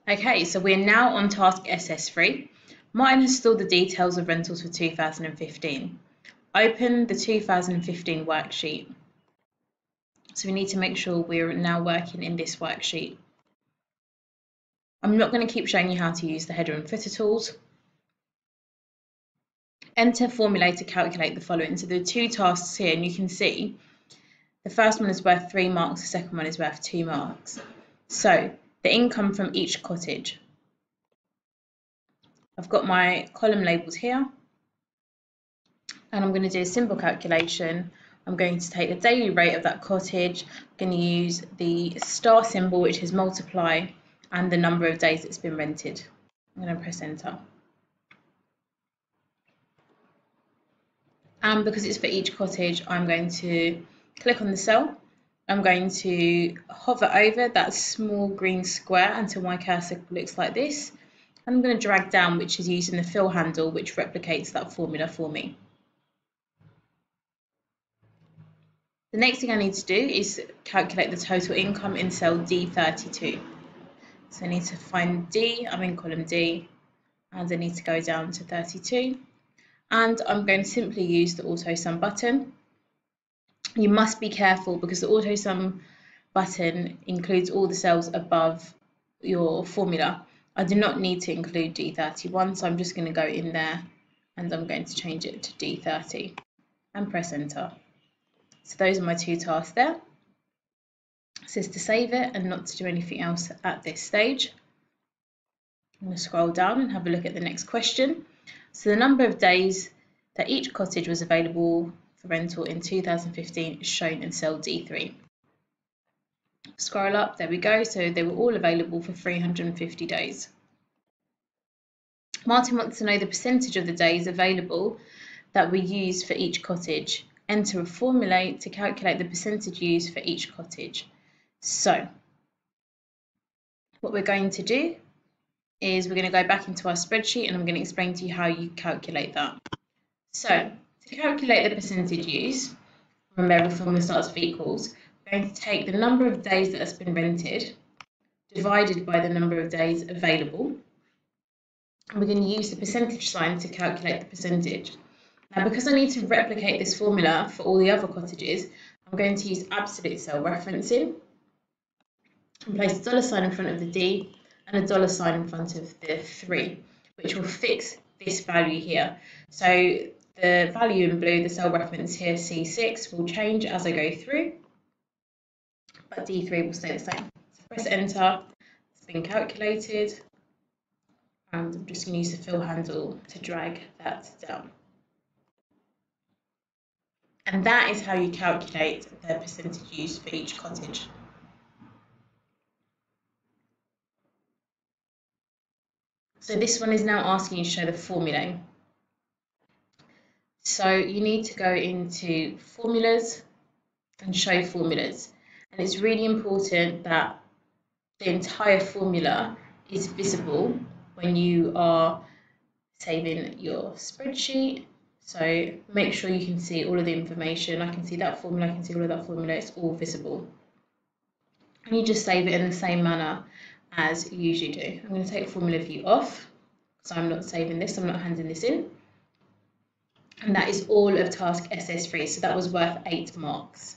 Okay, so we're now on task SS3. Martin has stored the details of rentals for 2015. Open the 2015 worksheet. So we need to make sure we're now working in this worksheet. I'm not going to keep showing you how to use the header and footer tools. Enter formula to calculate the following. So there are two tasks here, and you can see the first one is worth 3 marks, the second one is worth 2 marks. So the income from each cottage. I've got my column labels here, and I'm going to do a simple calculation. I'm going to take the daily rate of that cottage. I'm going to use the star symbol, which is multiply, and the number of days it's been rented. I'm going to press enter. And because it's for each cottage, I'm going to click on the cell. I'm going to hover over that small green square until my cursor looks like this. And I'm going to drag down, which is using the fill handle, which replicates that formula for me. The next thing I need to do is calculate the total income in cell D32. So I need to find D, I'm in column D, and I need to go down to 32. And I'm going to simply use the auto sum button. You must be careful because the auto sum button includes all the cells above your formula. I do not need to include D31, so I'm just going to go in there and I'm going to change it to D30 and press enter. So those are my two tasks there. It says to save it and not to do anything else at this stage. I'm going to scroll down and have a look at the next question. So the number of days that each cottage was available for rental in 2015 is shown in cell D3. Scroll up, there we go. So they were all available for 350 days. Martin wants to know the percentage of the days available that were used for each cottage. Enter a formula to calculate the percentage used for each cottage. So what we're going to do is we're going to go back into our spreadsheet and I'm going to explain to you how you calculate that. So to calculate the percentage used, remember the formula starts with equals, we're going to take the number of days that has been rented divided by the number of days available, and we're going to use the percentage sign to calculate the percentage. Now, because I need to replicate this formula for all the other cottages, I'm going to use absolute cell referencing and place a $sign in front of the D and a $sign in front of the 3, which will fix this value here. So the value in blue, the cell reference here, C6, will change as I go through, but D3 will stay the same. So press enter, it's been calculated, and I'm just going to use the fill handle to drag that down. And that is how you calculate the percentage used for each cottage. So this one is now asking you to show the formulae. So you need to go into formulas and show formulas. And it's really important that the entire formula is visible when you are saving your spreadsheet. So make sure you can see all of the information. I can see that formula, I can see all of that formula, it's all visible. And you just save it in the same manner as you usually do. I'm going to take formula view off because I'm not saving this, I'm not handing this in. And that is all of task SS3, so that was worth 8 marks.